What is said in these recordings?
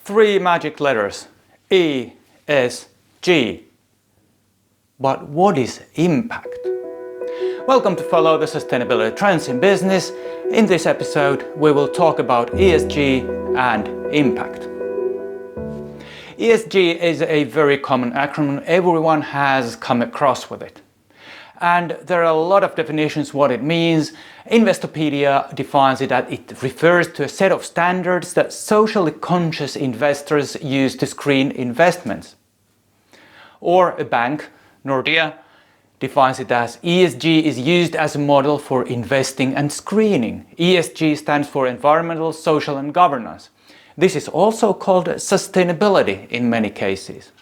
Three magic letters, ESG. But what is impact? Welcome to Follow the Sustainability Trends in Business. In this episode, we will talk about ESG and impact. ESG is a very common acronym. Everyone has come across with it. And there are a lot of definitions what it means. Investopedia defines it that it refers to a set of standards that socially conscious investors use to screen investments. Or a bank, Nordea, defines it as ESG is used as a model for investing and screening. ESG stands for environmental, social and governance. This is also called sustainability in many cases.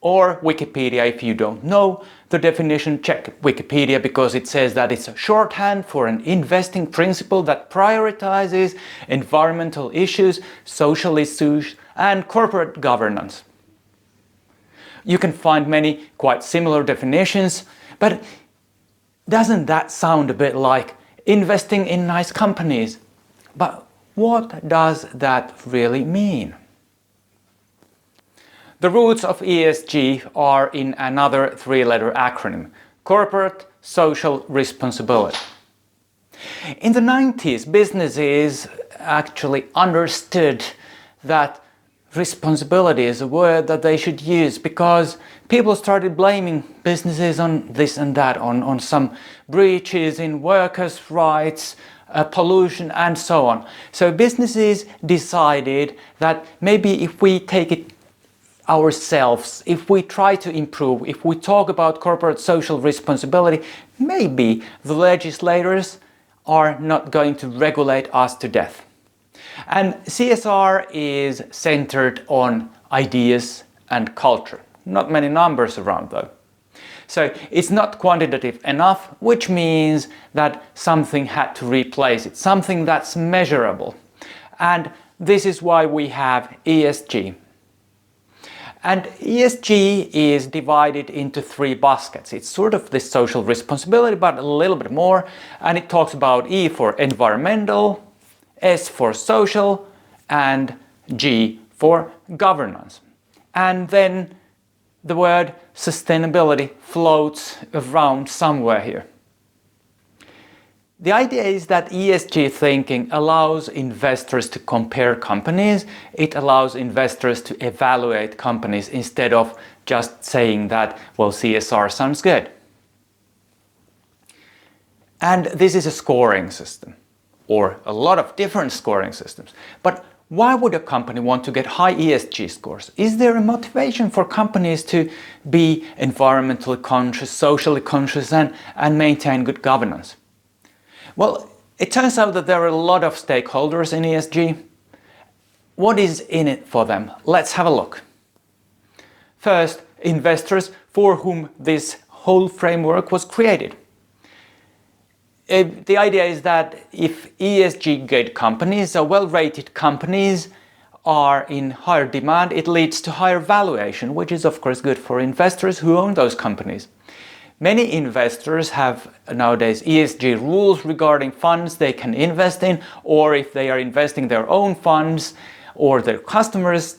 Or Wikipedia, if you don't know the definition, check Wikipedia because it says that it's a shorthand for an investing principle that prioritizes environmental issues, social issues and corporate governance. You can find many quite similar definitions, but doesn't that sound a bit like investing in nice companies? But what does that really mean? The roots of ESG are in another three-letter acronym, corporate social responsibility. In the 90s, businesses actually understood that responsibility is a word that they should use because people started blaming businesses on this and that, on some breaches in workers' rights, pollution and so on. So businesses decided that maybe if we take it ourselves, if we try to improve, if we talk about corporate social responsibility, maybe the legislators are not going to regulate us to death. And CSR is centered on ideas and culture. Not many numbers around though. So it's not quantitative enough, which means that something had to replace it, something that's measurable. And this is why we have ESG. And ESG is divided into three baskets. It's sort of this social responsibility, but a little bit more. And it talks about E for environmental, S for social, and G for governance. And then the word sustainability floats around somewhere here. The idea is that ESG thinking allows investors to compare companies. It allows investors to evaluate companies instead of just saying that, well, CSR sounds good. And this is a scoring system, or a lot of different scoring systems. But why would a company want to get high ESG scores? Is there a motivation for companies to be environmentally conscious, socially conscious, and maintain good governance? Well, it turns out that there are a lot of stakeholders in ESG. What is in it for them? Let's have a look. First, investors for whom this whole framework was created. The idea is that if ESG good companies, so well-rated companies, are in higher demand, it leads to higher valuation, which is of course good for investors who own those companies. Many investors have nowadays ESG rules regarding funds they can invest in, or if they are investing their own funds or their customers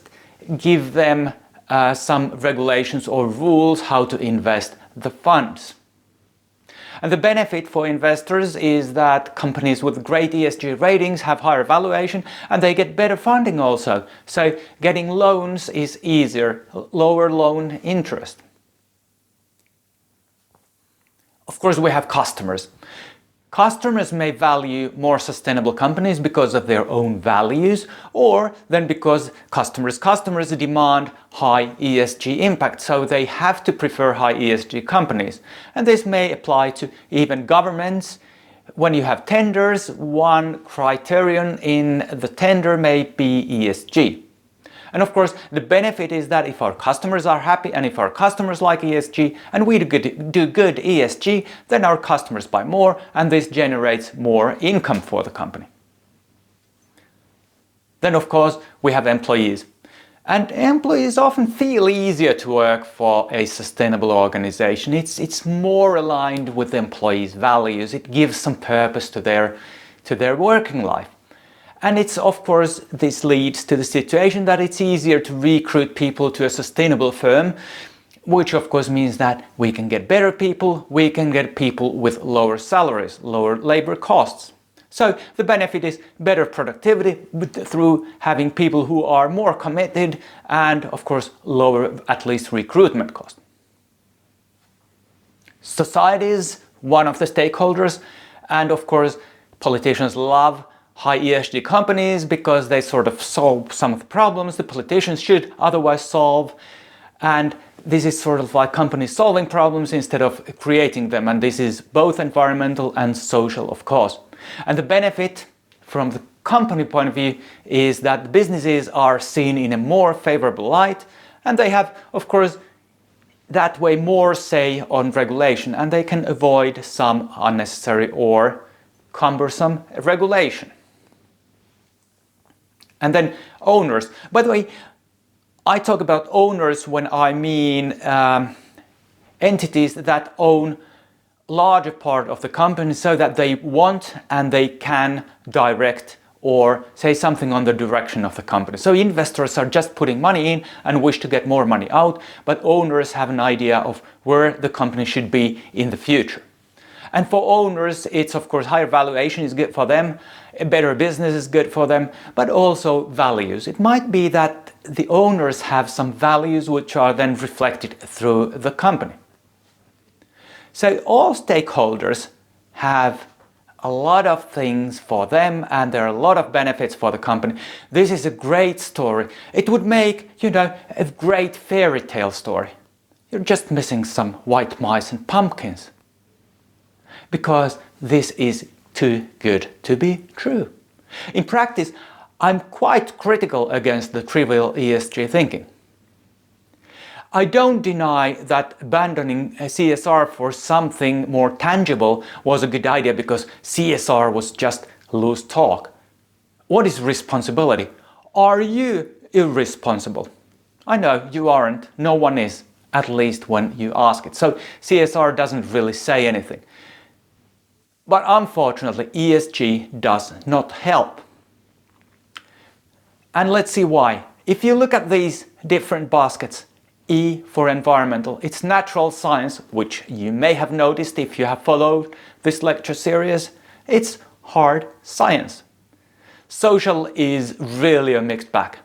give them some regulations or rules how to invest the funds. And the benefit for investors is that companies with great ESG ratings have higher valuation and they get better funding also. So getting loans is easier, lower loan interest. Of course, we have customers. Customers may value more sustainable companies because of their own values, or then because customers demand high ESG impact, so they have to prefer high ESG companies. And this may apply to even governments. When you have tenders, one criterion in the tender may be ESG. And of course, the benefit is that if our customers are happy and if our customers like ESG and we do good ESG, then our customers buy more and this generates more income for the company. Then of course, we have employees. And employees often feel easier to work for a sustainable organization. It's more aligned with employees' values. It gives some purpose to their working life. And it's, of course, this leads to the situation that it's easier to recruit people to a sustainable firm, which of course means that we can get better people, we can get people with lower salaries, lower labor costs. So the benefit is better productivity through having people who are more committed and of course lower at least recruitment costs. Society is one of the stakeholders, and of course politicians love high ESG companies because they sort of solve some of the problems the politicians should otherwise solve, and this is sort of like companies solving problems instead of creating them, and this is both environmental and social, of course. And the benefit from the company point of view is that businesses are seen in a more favorable light, and they have, of course, that way more say on regulation, and they can avoid some unnecessary or cumbersome regulation. And then owners. By the way, I talk about owners when I mean entities that own larger part of the company so that they want and they can direct or say something on the direction of the company. So investors are just putting money in and wish to get more money out, but owners have an idea of where the company should be in the future. And for owners, it's of course higher valuation is good for them, a better business is good for them, but also values. It might be that the owners have some values which are then reflected through the company. So all stakeholders have a lot of things for them, and there are a lot of benefits for the company. This is a great story. It would make, a great fairy tale story. You're just missing some white mice and pumpkins. Because this is too good to be true. In practice, I'm quite critical against the trivial ESG thinking. I don't deny that abandoning CSR for something more tangible was a good idea because CSR was just loose talk. What is responsibility? Are you irresponsible? I know you aren't. No one is, at least when you ask it. So CSR doesn't really say anything. But unfortunately, ESG does not help. And let's see why. If you look at these different baskets, E for environmental, it's natural science, which you may have noticed if you have followed this lecture series. It's hard science. Social is really a mixed bag.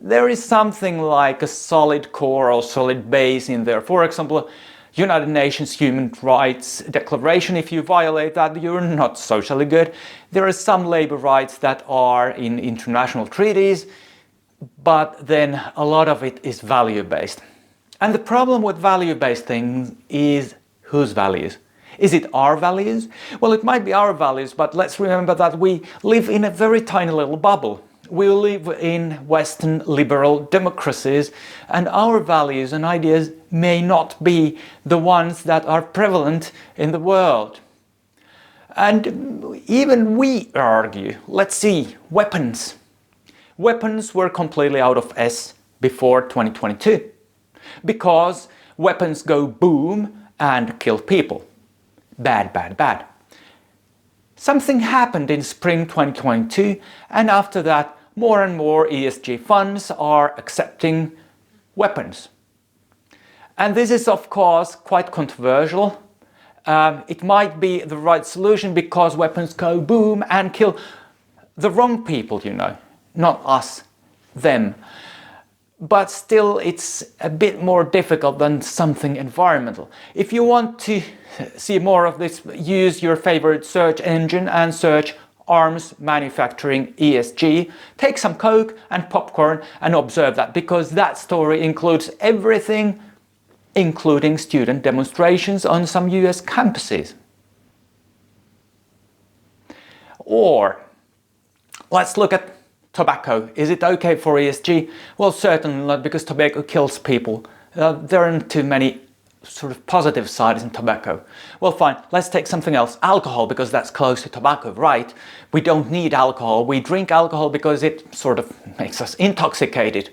There is something like a solid core or solid base in there. For example, United Nations Human Rights Declaration, if you violate that, you're not socially good. There are some labor rights that are in international treaties, but then a lot of it is value-based. And the problem with value-based things is whose values? Is it our values? Well, it might be our values, but let's remember that we live in a very tiny little bubble. We live in Western liberal democracies, and our values and ideas may not be the ones that are prevalent in the world. And even we argue, let's see, weapons. Weapons were completely out of S before 2022 because weapons go boom and kill people. Bad, bad, bad. Something happened in spring 2022, and after that more and more ESG funds are accepting weapons. And this is of course quite controversial. It might be the right solution because weapons go boom and kill the wrong people, not us, them. But still it's a bit more difficult than something environmental. If you want to see more of this, use your favorite search engine and search arms manufacturing ESG. Take some Coke and popcorn and observe that, because that story includes everything, including student demonstrations on some US campuses. Or let's look at tobacco. Is it okay for ESG? Well, certainly not, because tobacco kills people. There aren't too many sort of positive sides in tobacco. Well, fine, let's take something else. Alcohol, because that's close to tobacco, right? We don't need alcohol. We drink alcohol because it sort of makes us intoxicated.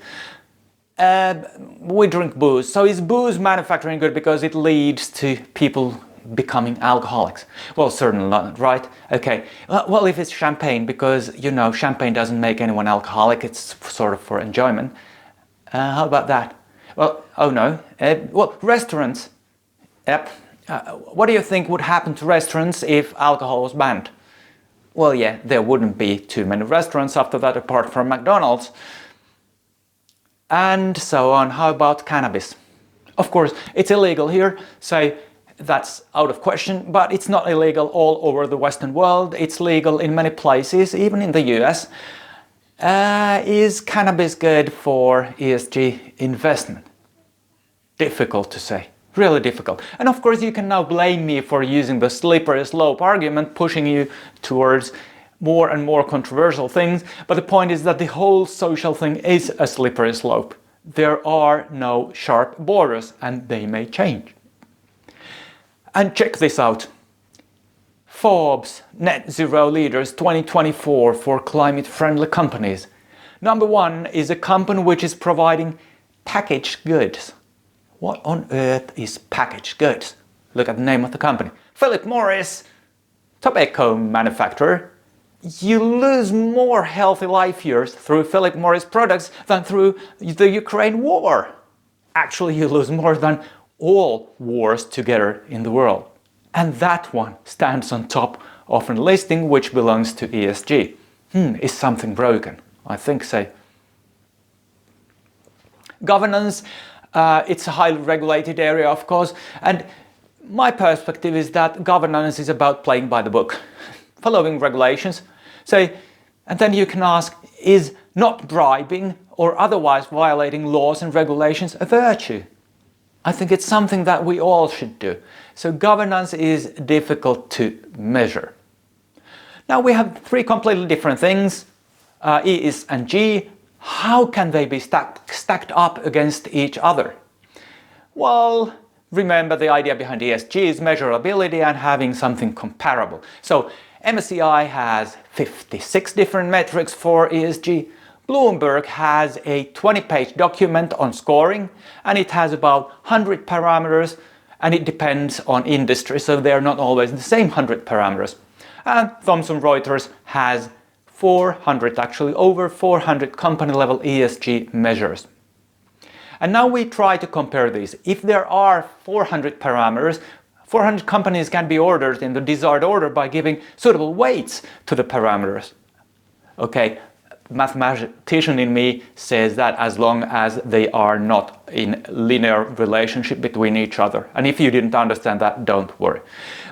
We drink booze. So is booze manufacturing good because it leads to people becoming alcoholics? Well, certainly not, right? Okay, well, if it's champagne, because, you know, champagne doesn't make anyone alcoholic, it's sort of for enjoyment. How about that? Well, oh no. Well, restaurants. Yep. What do you think would happen to restaurants if alcohol was banned? Well, yeah, there wouldn't be too many restaurants after that, apart from McDonald's. And so on. How about cannabis? Of course, it's illegal here, so that's out of question, but it's not illegal all over the Western world. It's legal in many places, even in the US. Is cannabis good for ESG investment? Difficult to say. Really difficult. And of course you can now blame me for using the slippery slope argument, pushing you towards more and more controversial things, but the point is that the whole social thing is a slippery slope. There are no sharp borders, and they may change. And check this out. Forbes Net Zero Leaders 2024 for climate-friendly companies. Number 1 is a company which is providing packaged goods. What on earth is packaged goods? Look at the name of the company. Philip Morris, tobacco manufacturer. You lose more healthy life years through Philip Morris products than through the Ukraine war. Actually, you lose more than all wars together in the world. And that one stands on top of a listing which belongs to ESG. Is something broken? I think so. Governance. It's a highly regulated area, of course, and my perspective is that governance is about playing by the book, following regulations. So, and then you can ask, is not bribing or otherwise violating laws and regulations a virtue? I think it's something that we all should do. So governance is difficult to measure. Now we have 3 completely different things, E, S and G. How can they be stacked up against each other? Well, remember the idea behind ESG is measurability and having something comparable. So MSCI has 56 different metrics for ESG. Bloomberg has a 20-page document on scoring, and it has about 100 parameters, and it depends on industry, so they're not always the same 100 parameters. And Thomson Reuters has 400, actually over 400 company-level ESG measures. And now we try to compare these. If there are 400 parameters, 400 companies can be ordered in the desired order by giving suitable weights to the parameters. Okay, mathematician in me says that as long as they are not in linear relationship between each other. And if you didn't understand that, don't worry.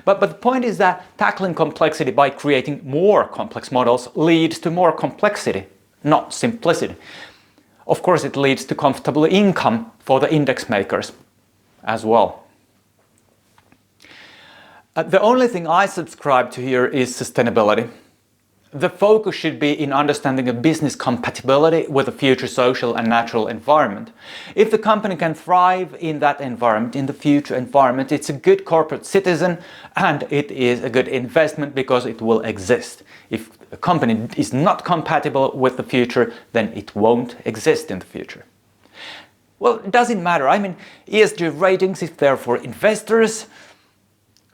But the point is that tackling complexity by creating more complex models leads to more complexity, not simplicity. Of course, it leads to comfortable income for the index makers as well. The only thing I subscribe to here is sustainability. The focus should be in understanding a business compatibility with the future social and natural environment. If the company can thrive in that environment, in the future environment, it's a good corporate citizen and it is a good investment because it will exist. If a company is not compatible with the future, then it won't exist in the future. Well, it doesn't matter. I mean, ESG ratings is there for investors.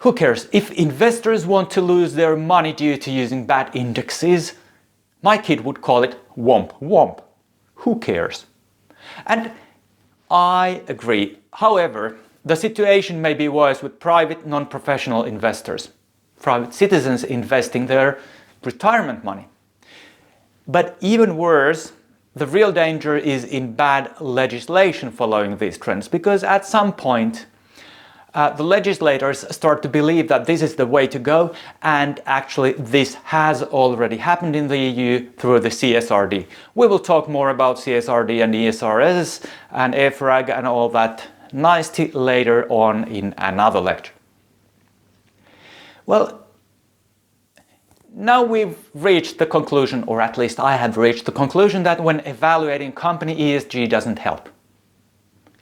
Who cares? If investors want to lose their money due to using bad indexes, my kid would call it womp womp. Who cares? And I agree. However, the situation may be worse with private non-professional investors, private citizens investing their retirement money. But even worse, the real danger is in bad legislation following these trends, because at some point the legislators start to believe that this is the way to go, and actually this has already happened in the EU through the CSRD. We will talk more about CSRD and ESRS and EFRAG and all that nicely later on in another lecture. Well, now we've reached the conclusion, or at least I have reached the conclusion, that when evaluating company, ESG doesn't help.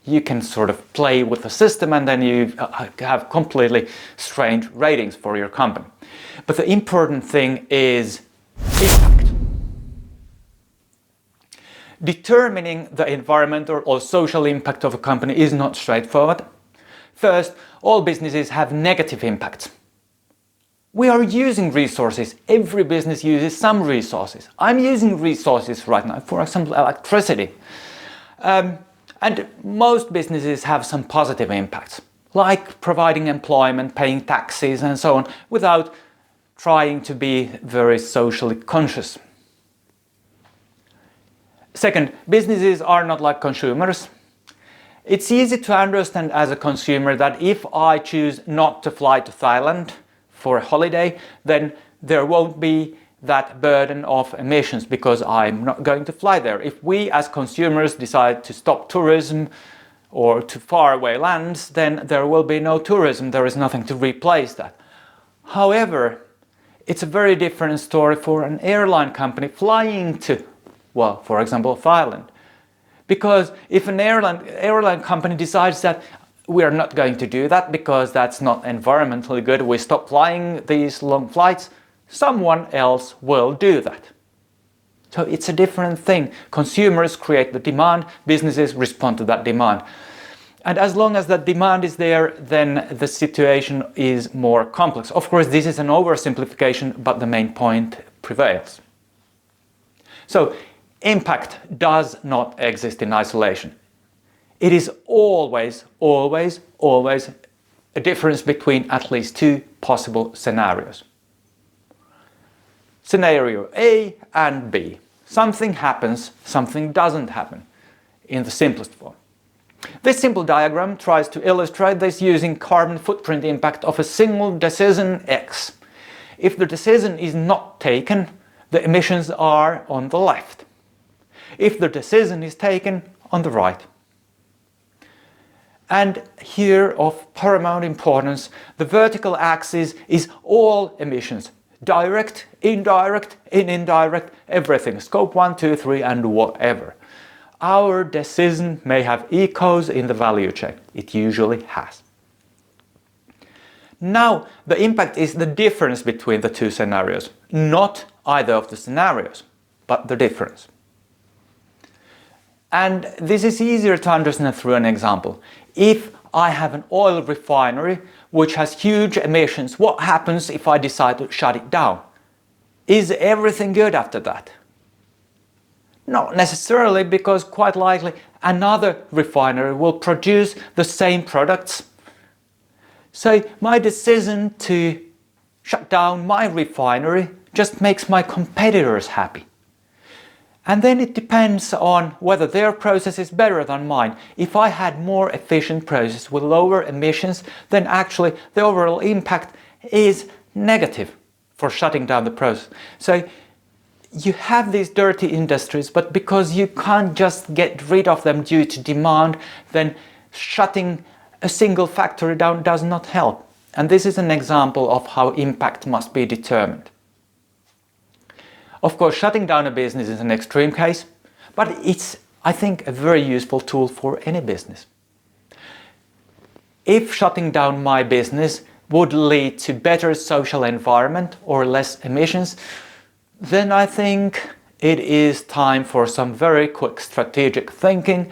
You can sort of play with the system and then you have completely strange ratings for your company. But the important thing is impact. Determining the environmental or social impact of a company is not straightforward. First, all businesses have negative impacts. We are using resources. Every business uses some resources. I'm using resources right now, for example, electricity. And most businesses have some positive impacts, like providing employment, paying taxes, and so on, without trying to be very socially conscious. Second, businesses are not like consumers. It's easy to understand as a consumer that if I choose not to fly to Thailand for a holiday, then there won't be that burden of emissions because I'm not going to fly there. If we as consumers decide to stop tourism or to faraway lands, then there will be no tourism. There is nothing to replace that. However, it's a very different story for an airline company flying to, well, for example, Thailand. Because if an airline company decides that we are not going to do that because that's not environmentally good, we stop flying these long flights, someone else will do that. So it's a different thing. Consumers create the demand, businesses respond to that demand. And as long as that demand is there, then the situation is more complex. Of course, this is an oversimplification, but the main point prevails. So, impact does not exist in isolation. It is always, always, always a difference between at least two possible scenarios. Scenario A and B. Something happens, something doesn't happen, in the simplest form. This simple diagram tries to illustrate this using carbon footprint impact of a single decision X. If the decision is not taken, the emissions are on the left. If the decision is taken, on the right. And here, of paramount importance, the vertical axis is all emissions. Direct, indirect, indirect, everything. Scope 1, 2, 3 and whatever. Our decision may have echoes in the value chain. It usually has. Now, the impact is the difference between the two scenarios. Not either of the scenarios, but the difference. And this is easier to understand through an example. If I have an oil refinery which has huge emissions, what happens if I decide to shut it down? Is everything good after that? Not necessarily, because quite likely another refinery will produce the same products. So my decision to shut down my refinery just makes my competitors happy. And then it depends on whether their process is better than mine. If I had more efficient process with lower emissions, then actually the overall impact is negative for shutting down the process. So you have these dirty industries, but because you can't just get rid of them due to demand, then shutting a single factory down does not help. And this is an example of how impact must be determined. Of course, shutting down a business is an extreme case, but it's, I think, a very useful tool for any business. If shutting down my business would lead to better social environment or less emissions, then I think it is time for some very quick strategic thinking.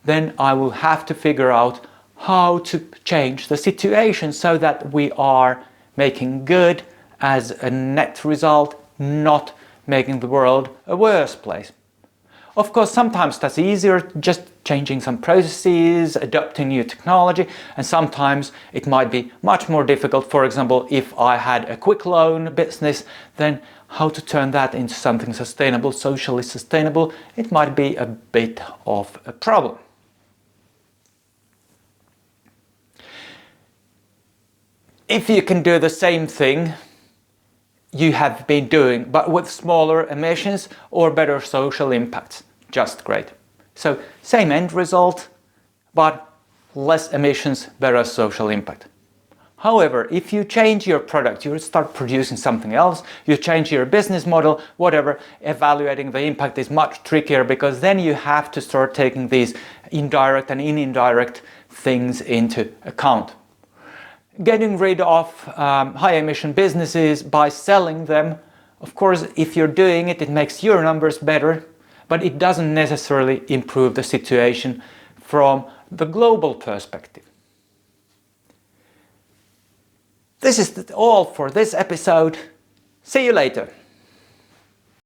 Then I will have to figure out how to change the situation so that we are making good as a net result, not making the world a worse place. Of course, sometimes that's easier, just changing some processes, adopting new technology, and sometimes it might be much more difficult. For example, if I had a quick loan business, then how to turn that into something sustainable, socially sustainable, it might be a bit of a problem. If you can do the same thing you have been doing, but with smaller emissions or better social impacts, just great. So same end result, but less emissions, better social impact. However, if you change your product, you start producing something else, you change your business model, whatever, evaluating the impact is much trickier, because then you have to start taking these indirect and indirect things into account. Getting rid of high emission businesses by selling them, of course, if you're doing it, it makes your numbers better, but it doesn't necessarily improve the situation from the global perspective. This is all for this episode. See you later.